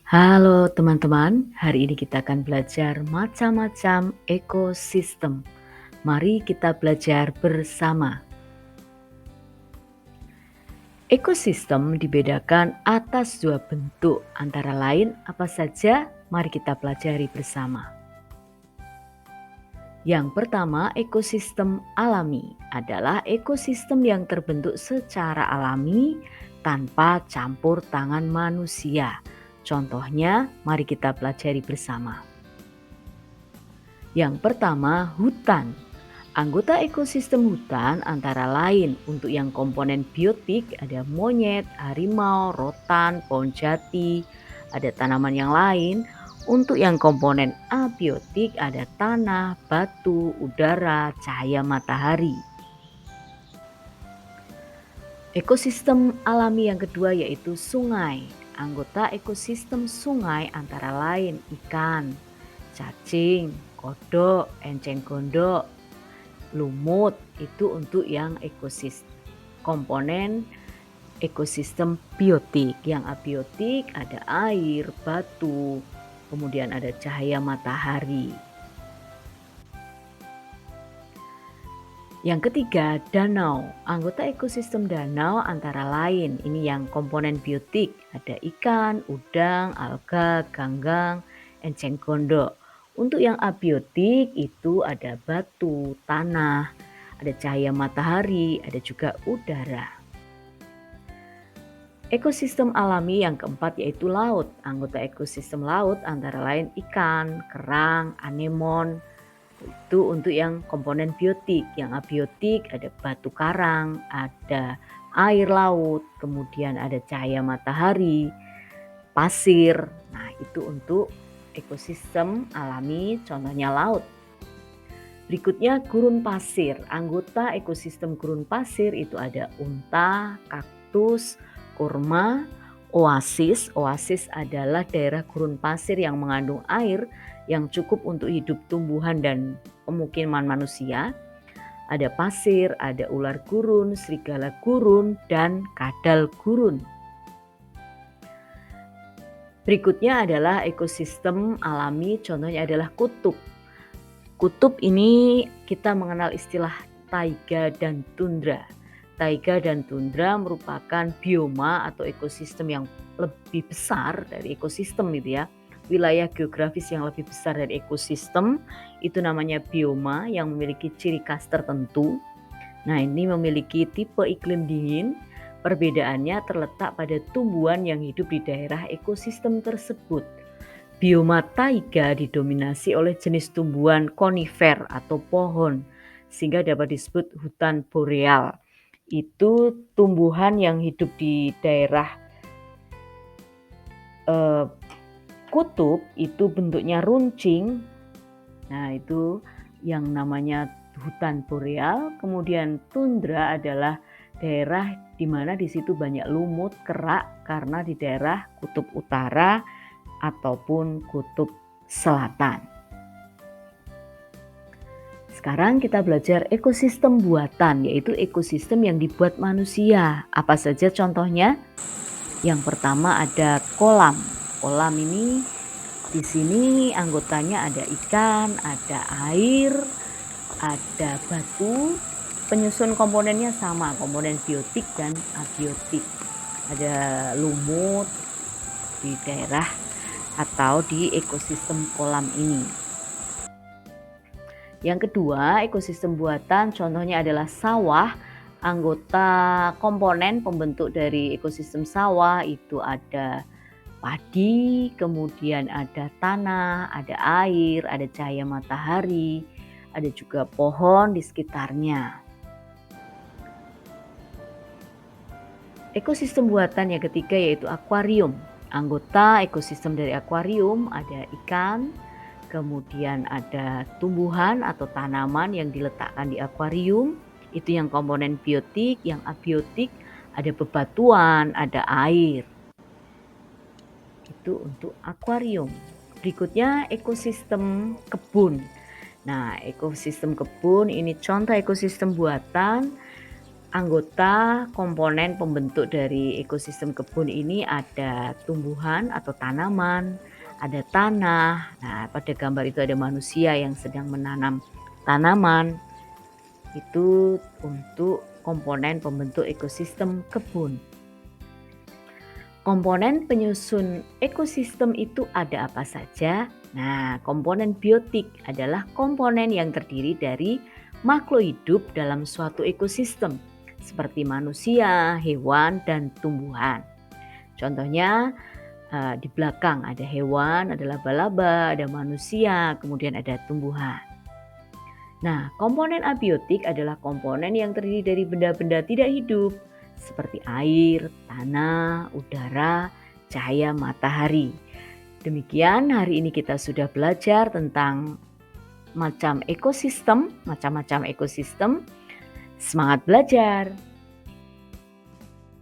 Halo teman-teman, hari ini kita akan belajar macam-macam ekosistem. Mari kita belajar bersama. Ekosistem dibedakan atas dua bentuk, antara lain apa saja? Mari kita pelajari bersama. Yang pertama, ekosistem alami adalah ekosistem yang terbentuk secara alami tanpa campur tangan manusia. Contohnya, mari kita pelajari bersama. Yang pertama, hutan. Anggota ekosistem hutan antara lain untuk yang komponen biotik ada monyet, harimau, rotan, pohon jati, ada tanaman yang lain. Untuk yang komponen abiotik ada tanah, batu, udara, cahaya matahari. Ekosistem alami yang kedua yaitu sungai. Anggota ekosistem sungai antara lain ikan, cacing, kodok, enceng gondok, lumut. Itu untuk yang komponen ekosistem biotik. Yang abiotik ada air, batu, kemudian ada cahaya matahari. Yang ketiga, danau. Anggota ekosistem danau antara lain ini yang komponen biotik, ada ikan, udang, alga, ganggang, enceng gondok. Untuk yang abiotik itu ada batu, tanah, ada cahaya matahari, ada juga udara. Ekosistem alami yang keempat yaitu laut. Anggota ekosistem laut antara lain ikan, kerang, anemon. Itu untuk yang komponen biotik. Yang abiotik ada batu karang, ada air laut, kemudian ada cahaya matahari, pasir. Nah, itu untuk ekosistem alami, contohnya laut. Berikutnya gurun pasir. Anggota ekosistem gurun pasir itu ada unta, kaktus, kurma, oasis. Oasis adalah daerah gurun pasir yang mengandung air yang cukup untuk hidup tumbuhan dan pemukiman manusia. Ada pasir, ada ular gurun, serigala gurun, dan kadal gurun. Berikutnya adalah ekosistem alami, contohnya adalah kutub. Kutub ini kita mengenal istilah taiga dan tundra. Taiga dan tundra merupakan bioma atau ekosistem yang lebih besar dari ekosistem gitu ya. Wilayah geografis yang lebih besar dari ekosistem itu namanya bioma yang memiliki ciri khas tertentu. Nah, ini memiliki tipe iklim dingin. Perbedaannya terletak pada tumbuhan yang hidup di daerah ekosistem tersebut. Bioma taiga didominasi oleh jenis tumbuhan konifer atau pohon, sehingga dapat disebut hutan boreal. Itu tumbuhan yang hidup di daerah kutub itu bentuknya runcing. Nah, itu yang namanya hutan boreal. Kemudian tundra adalah daerah di mana di situ banyak lumut, kerak karena di daerah kutub utara ataupun kutub selatan. Sekarang kita belajar ekosistem buatan, yaitu ekosistem yang dibuat manusia. Apa saja contohnya? Yang pertama ada kolam. Kolam ini di sini anggotanya ada ikan, ada air, ada batu. Penyusun komponennya sama, komponen biotik dan abiotik. Ada lumut di daerah atau di ekosistem kolam ini. Yang kedua, ekosistem buatan contohnya adalah sawah. Anggota komponen pembentuk dari ekosistem sawah itu ada padi, kemudian ada tanah, ada air, ada cahaya matahari, ada juga pohon di sekitarnya. Ekosistem buatan yang ketiga yaitu akuarium. Anggota ekosistem dari akuarium ada ikan, kemudian ada tumbuhan atau tanaman yang diletakkan di akuarium. Itu yang komponen biotik. Yang abiotik ada bebatuan, ada air. Itu untuk akuarium. Berikutnya ekosistem kebun. Nah, ekosistem kebun ini contoh ekosistem buatan. Anggota komponen pembentuk dari ekosistem kebun ini ada tumbuhan atau tanaman, ada tanah. Nah, pada gambar itu ada manusia yang sedang menanam tanaman. Itu untuk komponen pembentuk ekosistem kebun. Komponen penyusun ekosistem itu ada apa saja? Nah, komponen biotik adalah komponen yang terdiri dari makhluk hidup dalam suatu ekosistem, seperti manusia, hewan, dan tumbuhan. Contohnya, di belakang ada hewan, ada laba-laba, ada manusia, kemudian ada tumbuhan. Nah, komponen abiotik adalah komponen yang terdiri dari benda-benda tidak hidup, seperti air, tanah, udara, cahaya matahari. Demikian hari ini kita sudah belajar tentang macam-macam ekosistem. Semangat belajar!